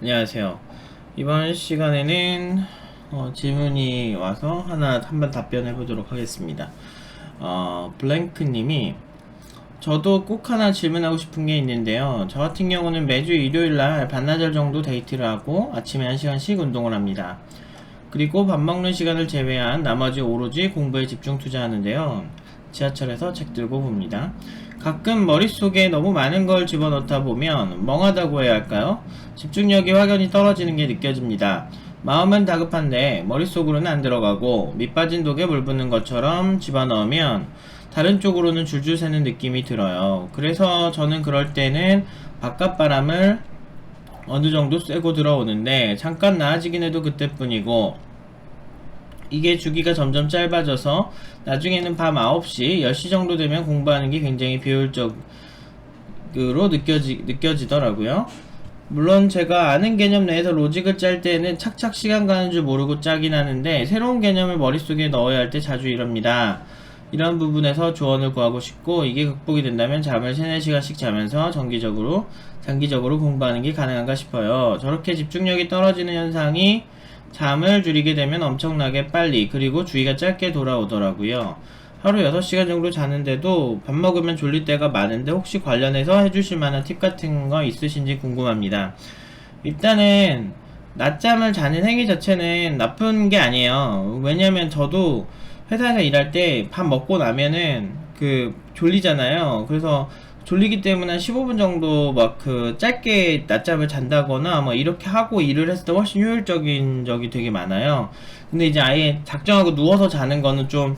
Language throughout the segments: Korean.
안녕하세요. 이번 시간에는 질문이 와서 한번 답변해 보도록 하겠습니다. 블랭크님이 저도 꼭 하나 질문하고 싶은 게 있는데요. 저 같은 경우는 매주 일요일날 반나절 정도 데이트를 하고 아침에 1시간씩 운동을 합니다. 그리고 밥 먹는 시간을 제외한 나머지 오로지 공부에 집중 투자하는데요. 지하철에서 책 들고 봅니다. 가끔 머릿속에 너무 많은 걸 집어넣다 보면 멍하다고 해야 할까요? 집중력이 확연히 떨어지는 게 느껴집니다. 마음은 다급한데 머릿속으로는 안 들어가고 밑 빠진 독에 물 붓는 것처럼 집어넣으면 다른 쪽으로는 줄줄 새는 느낌이 들어요. 그래서 저는 그럴 때는 바깥바람을 어느 정도 쐬고 들어오는데 잠깐 나아지긴 해도 그때뿐이고, 이게 주기가 점점 짧아져서 나중에는 밤 9시, 10시 정도 되면 공부하는 게 굉장히 비효율적으로 느껴지더라고요. 물론 제가 아는 개념 내에서 로직을 짤 때는 착착 시간 가는 줄 모르고 짜긴 하는데 새로운 개념을 머릿속에 넣어야 할 때 자주 이럽니다. 이런 부분에서 조언을 구하고 싶고, 이게 극복이 된다면 잠을 3-4시간씩 자면서 장기적으로 공부하는 게 가능한가 싶어요. 저렇게 집중력이 떨어지는 현상이 잠을 줄이게 되면 엄청나게 빨리, 그리고 주의가 짧게 돌아오더라고요. 하루 6시간 정도 자는데도 밥 먹으면 졸릴 때가 많은데 혹시 관련해서 해주실 만한 팁 같은 거 있으신지 궁금합니다. 일단은 낮잠을 자는 행위 자체는 나쁜 게 아니에요. 왜냐면 저도 회사에서 일할 때 밥 먹고 나면은 졸리잖아요. 그래서 졸리기 때문에 한 15분 정도 막 짧게 낮잠을 잔다거나 뭐 이렇게 하고 일을 했을 때 훨씬 효율적인 적이 되게 많아요. 근데 이제 아예 작정하고 누워서 자는 거는 좀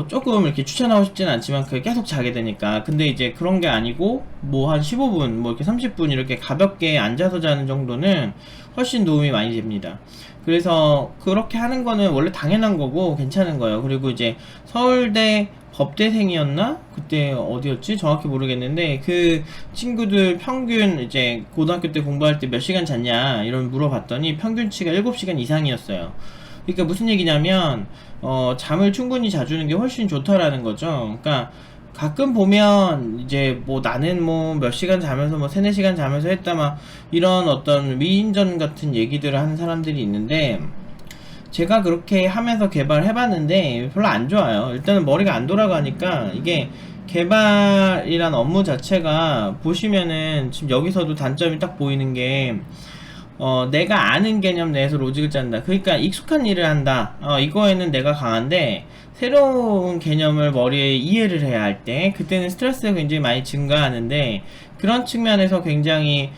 조금 이렇게 추천하고 싶지는 않지만 그게 계속 자게 되니까. 근데 이제 그런 게 아니고 뭐 한 15분 뭐 이렇게 30분 이렇게 가볍게 앉아서 자는 정도는 훨씬 도움이 많이 됩니다. 그래서 그렇게 하는 거는 원래 당연한 거고 괜찮은 거예요. 그리고 이제 서울대 법대생이었나? 그때 어디였지? 정확히 모르겠는데 그 친구들 평균 이제 고등학교 때 공부할 때 몇 시간 잤냐 이런 물어봤더니 평균치가 7시간 이상이었어요. 그러니까 무슨 얘기냐면 잠을 충분히 자주는 게 훨씬 좋다라는 거죠. 그러니까 가끔 보면 이제 뭐 나는 뭐 몇 시간 자면서 뭐 3-4시간 자면서 했다 막 이런 어떤 위인전 같은 얘기들을 하는 사람들이 있는데, 제가 그렇게 하면서 개발해봤는데 별로 안 좋아요. 일단은 머리가 안 돌아가니까. 이게 개발이란 업무 자체가 보시면은 지금 여기서도 단점이 딱 보이는 게 내가 아는 개념 내에서 로직을 짠다. 그러니까 익숙한 일을 한다. 이거에는 내가 강한데 새로운 개념을 머리에 이해를 해야 할 때 그때는 스트레스가 굉장히 많이 증가하는데, 그런 측면에서 굉장히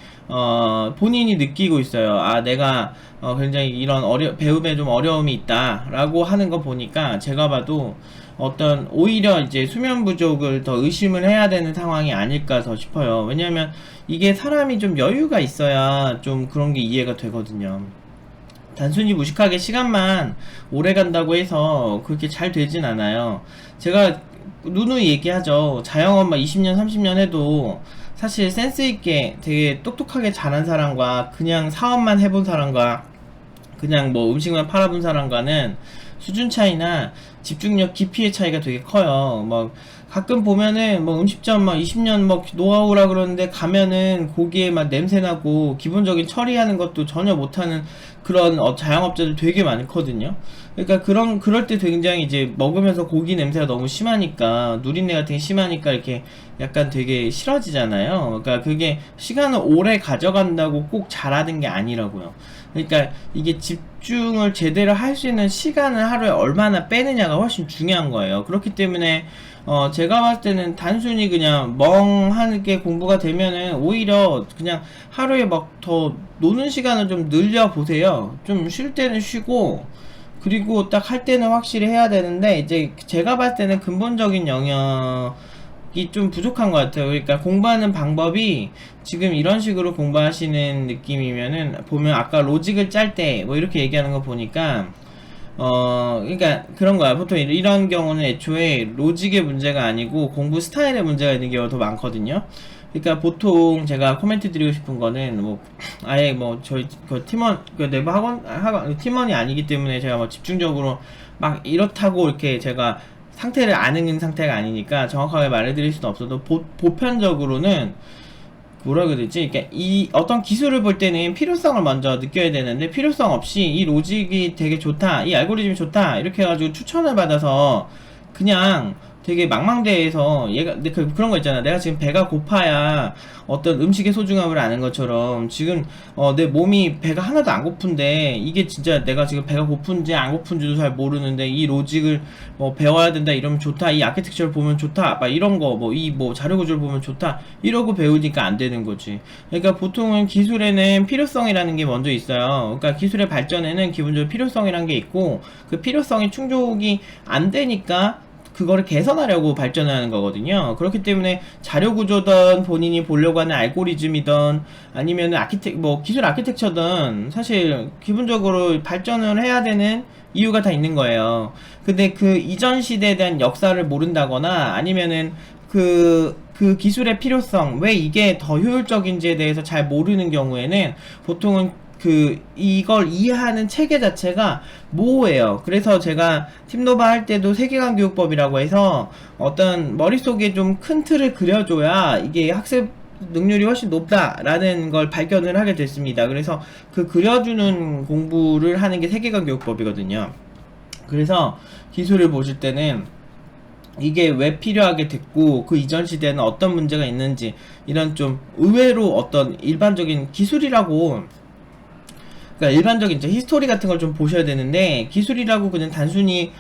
본인이 느끼고 있어요. 내가 굉장히 이런 배움에 좀 어려움이 있다라고 하는 거 보니까 제가 봐도 어떤 오히려 이제 수면 부족을 더 의심을 해야 되는 상황이 아닐까 더 싶어요. 왜냐면 이게 사람이 좀 여유가 있어야 좀 그런 게 이해가 되거든요. 단순히 무식하게 시간만 오래 간다고 해서 그렇게 잘 되진 않아요. 제가 누누이 얘기하죠. 자영업만 20년, 30년 해도 사실 센스있게 되게 똑똑하게 잘한 사람과 그냥 사업만 해본 사람과 그냥 뭐 음식만 팔아본 사람과는 수준 차이나 집중력 깊이의 차이가 되게 커요. 막 가끔 보면은 뭐 음식점 막 20년 뭐 노하우라 그러는데 가면은 고기에 막 냄새나고 기본적인 처리하는 것도 전혀 못하는 그런 자영업자들 되게 많거든요. 그러니까 그럴 때 굉장히 이제 먹으면서 고기 냄새가 너무 심하니까, 누린내 같은 게 심하니까 이렇게 약간 되게 싫어지잖아요. 그러니까 그게 시간을 오래 가져간다고 꼭 잘하는 게 아니라고요. 그러니까 이게 집중을 제대로 할 수 있는 시간을 하루에 얼마나 빼느냐가 훨씬 중요한 거예요. 그렇기 때문에 제가 봤을 때는 단순히 그냥 멍하게 공부가 되면은 오히려 그냥 하루에 막 더 노는 시간을 좀 늘려 보세요. 좀 쉴 때는 쉬고, 그리고 딱 할 때는 확실히 해야 되는데, 이제 제가 봤을 때는 근본적인 영역이 좀 부족한 것 같아요. 그러니까 공부하는 방법이 지금 이런 식으로 공부하시는 느낌이면은, 보면 아까 로직을 짤 때 뭐 이렇게 얘기하는 거 보니까 그러니까 그런 거야. 보통 이런 경우는 애초에 로직의 문제가 아니고 공부 스타일의 문제가 있는 경우가 더 많거든요. 그러니까 보통 제가 코멘트 드리고 싶은 거는 뭐 아예 뭐 저희 팀원 내부 학원 팀원이 아니기 때문에 제가 뭐 집중적으로 막 이렇다고 이렇게 제가 상태를 아는 상태가 아니니까 정확하게 말해드릴 수는 없어도 보편적으로는 뭐라 그래야 되지? 그러니까 이 어떤 기술을 볼 때는 필요성을 먼저 느껴야 되는데, 필요성 없이 이 로직이 되게 좋다, 이 알고리즘이 좋다 이렇게 해가지고 추천을 받아서 그냥 되게 망망대해에서 얘가 근데 그런 거 있잖아. 내가 지금 배가 고파야 어떤 음식의 소중함을 아는 것처럼, 지금 내 몸이 배가 하나도 안 고픈데 이게 진짜 내가 지금 배가 고픈지 안 고픈지도 잘 모르는데 이 로직을 뭐 배워야 된다 이러면 좋다, 이 아키텍처를 보면 좋다, 막 이런 거 뭐 이 뭐 자료 구조를 보면 좋다 이러고 배우니까 안 되는 거지. 그러니까 보통은 기술에는 필요성이라는 게 먼저 있어요. 그러니까 기술의 발전에는 기본적으로 필요성이라는 게 있고, 그 필요성이 충족이 안 되니까 그거를 개선하려고 발전하는 거거든요. 그렇기 때문에 자료 구조든 본인이 보려고 하는 알고리즘이든 아니면 뭐 기술 아키텍처든 사실 기본적으로 발전을 해야 되는 이유가 다 있는 거예요. 근데 그 이전 시대에 대한 역사를 모른다거나 아니면은 그 기술의 필요성, 왜 이게 더 효율적인지에 대해서 잘 모르는 경우에는 보통은 이걸 이해하는 체계 자체가 모호해요. 그래서 제가 팀노바 할 때도 세계관 교육법이라고 해서 어떤 머릿속에 좀 큰 틀을 그려줘야 이게 학습 능률이 훨씬 높다라는 걸 발견을 하게 됐습니다. 그래서 그 그려주는 공부를 하는 게 세계관 교육법이거든요. 그래서 기술을 보실 때는 이게 왜 필요하게 됐고 그 이전 시대에는 어떤 문제가 있는지, 이런 좀 의외로 어떤 일반적인 기술이라고, 그러니까 일반적인 이제 히스토리 같은 걸 좀 보셔야 되는데, 기술이라고 그냥 단순히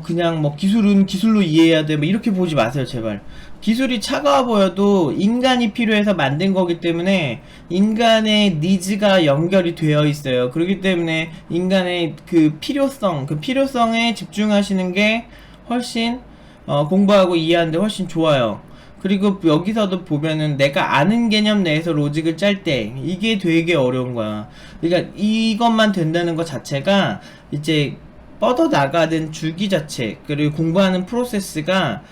그냥 뭐 기술은 기술로 이해해야 돼 뭐 이렇게 보지 마세요 제발. 기술이 차가워 보여도 인간이 필요해서 만든 거기 때문에 인간의 니즈가 연결이 되어 있어요. 그렇기 때문에 인간의 그 필요성에 집중하시는 게 훨씬 공부하고 이해하는데 훨씬 좋아요. 그리고 여기서도 보면은 내가 아는 개념 내에서 로직을 짤 때 이게 되게 어려운 거야. 그러니까 이것만 된다는 것 자체가 이제 뻗어나가는 주기 자체, 그리고 공부하는 프로세스가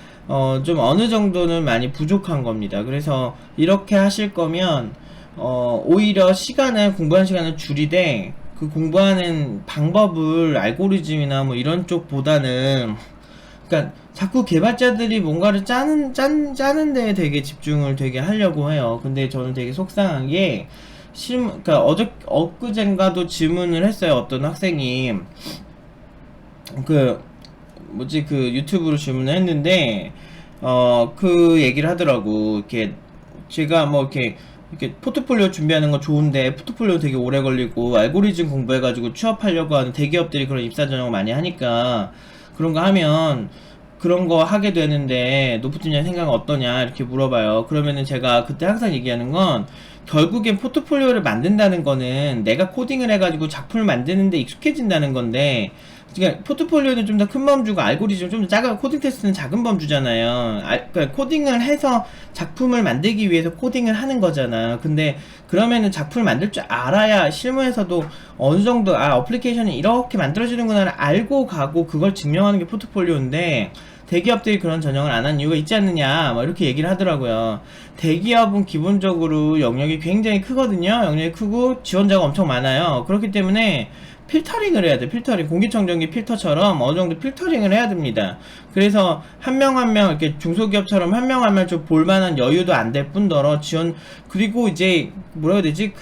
좀 어느 정도는 많이 부족한 겁니다. 그래서 이렇게 하실 거면 오히려 공부하는 시간을 줄이되 그 공부하는 방법을 알고리즘이나 뭐 이런 쪽보다는, 그러니까 자꾸 개발자들이 뭔가를 짜는 데에 되게 집중을 되게 하려고 해요. 근데 저는 되게 속상한 게, 그러니까 엊그젠가도 질문을 했어요. 어떤 학생이 유튜브로 질문을 했는데 그 얘기를 하더라고. 이렇게 제가 뭐 이렇게 포트폴리오 준비하는 건 좋은데 포트폴리오 되게 오래 걸리고 알고리즘 공부해가지고 취업하려고 하는 대기업들이 그런 입사 전형을 많이 하니까 그런 거 하면 그런 거 하게 되는데 노프팀장 생각은 어떠냐 이렇게 물어봐요. 그러면은 제가 그때 항상 얘기하는 건, 결국엔 포트폴리오를 만든다는 거는 내가 코딩을 해가지고 작품을 만드는데 익숙해진다는 건데, 그러니까 포트폴리오는 좀 더 큰 범주고 알고리즘 좀 더 작은, 코딩 테스트는 작은 범주잖아요. 그러니까 코딩을 해서 작품을 만들기 위해서 코딩을 하는 거잖아. 근데 그러면은 작품을 만들 줄 알아야 실무에서도 어느 정도 어플리케이션이 이렇게 만들어지는구나를 알고 가고 그걸 증명하는 게 포트폴리오인데, 대기업들이 그런 전형을 안 한 이유가 있지 않느냐 뭐 이렇게 얘기를 하더라고요. 대기업은 기본적으로 영역이 굉장히 크거든요. 영역이 크고 지원자가 엄청 많아요. 그렇기 때문에 필터링을 해야 돼. 공기청정기 필터처럼 어느 정도 필터링을 해야 됩니다. 그래서 한 명 한 명 이렇게 중소기업처럼 한 명 한 명 좀 볼만한 여유도 안 될 뿐더러 그리고 이제 뭐라 해야 되지,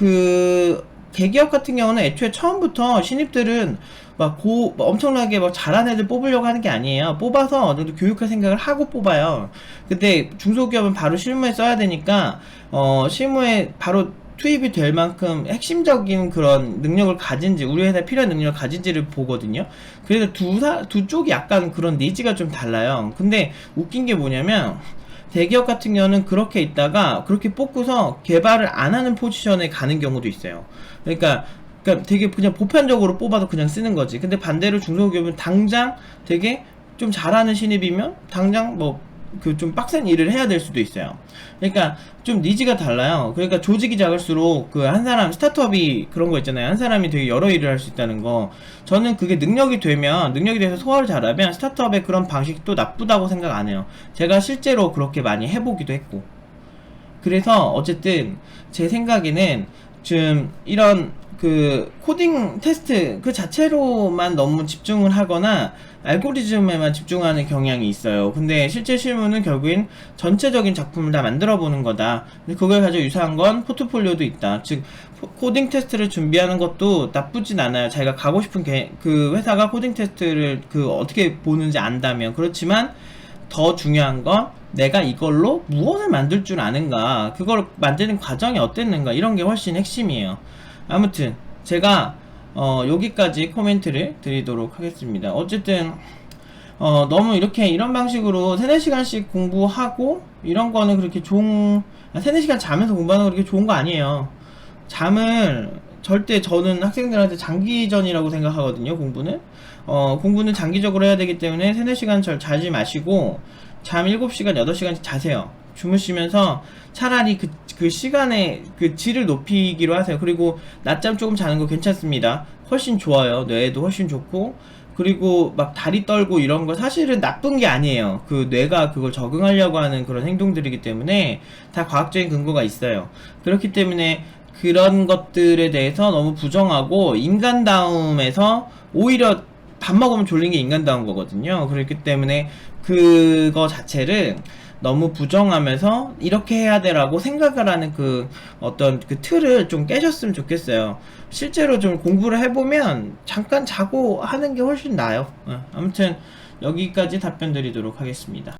대기업 같은 경우는 애초에 처음부터 신입들은 엄청나게 잘하는 애들 뽑으려고 하는 게 아니에요. 뽑아서 어느 정도 교육할 생각을 하고 뽑아요. 근데 중소기업은 바로 실무에 써야 되니까 실무에 바로 투입이 될 만큼 핵심적인 그런 능력을 가진지, 우리 회사에 필요한 능력을 가진지를 보거든요. 그래서 두 쪽이 약간 그런 니즈가 좀 달라요. 근데 웃긴 게 뭐냐면, 대기업 같은 경우는 그렇게 있다가 그렇게 뽑고서 개발을 안 하는 포지션에 가는 경우도 있어요. 그러니까 되게 그냥 보편적으로 뽑아서 그냥 쓰는 거지. 근데 반대로 중소기업은 당장 되게 좀 잘하는 신입이면 당장 좀 빡센 일을 해야 될 수도 있어요. 그러니까 좀 니즈가 달라요. 그러니까 조직이 작을수록 한 사람, 스타트업이 그런 거 있잖아요. 한 사람이 되게 여러 일을 할 수 있다는 거. 저는 그게 능력이 돼서 소화를 잘하면 스타트업의 그런 방식도 나쁘다고 생각 안 해요. 제가 실제로 그렇게 많이 해보기도 했고. 그래서 어쨌든 제 생각에는 좀 이런 그 코딩 테스트 그 자체로만 너무 집중을 하거나 알고리즘에만 집중하는 경향이 있어요. 근데 실제 실무는 결국엔 전체적인 작품을 다 만들어 보는 거다. 근데 그걸 가지고 유사한 건 포트폴리오도 있다. 즉 코딩 테스트를 준비하는 것도 나쁘진 않아요. 자기가 가고 싶은 그 회사가 코딩 테스트를 그 어떻게 보는지 안다면. 그렇지만 더 중요한 건 내가 이걸로 무엇을 만들 줄 아는가, 그걸 만드는 과정이 어땠는가, 이런 게 훨씬 핵심이에요. 아무튼 제가 여기까지 코멘트를 드리도록 하겠습니다. 어쨌든 너무 이렇게 이런 방식으로 3-4시간씩 공부하고 이런 거는 그렇게 3-4시간 자면서 공부하는 거 그렇게 좋은 거 아니에요. 잠을 절대 저는 학생들한테 장기전이라고 생각하거든요. 공부는 장기적으로 해야 되기 때문에 3-4시간 자지 마시고 잠 7시간, 8시간씩 자세요. 주무시면서 차라리 그 시간의 그 질을 높이기로 하세요. 그리고 낮잠 조금 자는 거 괜찮습니다. 훨씬 좋아요. 뇌에도 훨씬 좋고, 그리고 막 다리 떨고 이런 거 사실은 나쁜 게 아니에요. 그 뇌가 그걸 적응하려고 하는 그런 행동들이기 때문에 다 과학적인 근거가 있어요. 그렇기 때문에 그런 것들에 대해서 너무 부정하고, 인간다움에서 오히려 밥 먹으면 졸린 게 인간다운 거거든요. 그렇기 때문에 그거 자체를 너무 부정하면서 이렇게 해야 돼라고 생각을 하는 그 어떤 그 틀을 좀 깨셨으면 좋겠어요. 실제로 좀 공부를 해보면 잠깐 자고 하는 게 훨씬 나아요. 아무튼 여기까지 답변 드리도록 하겠습니다.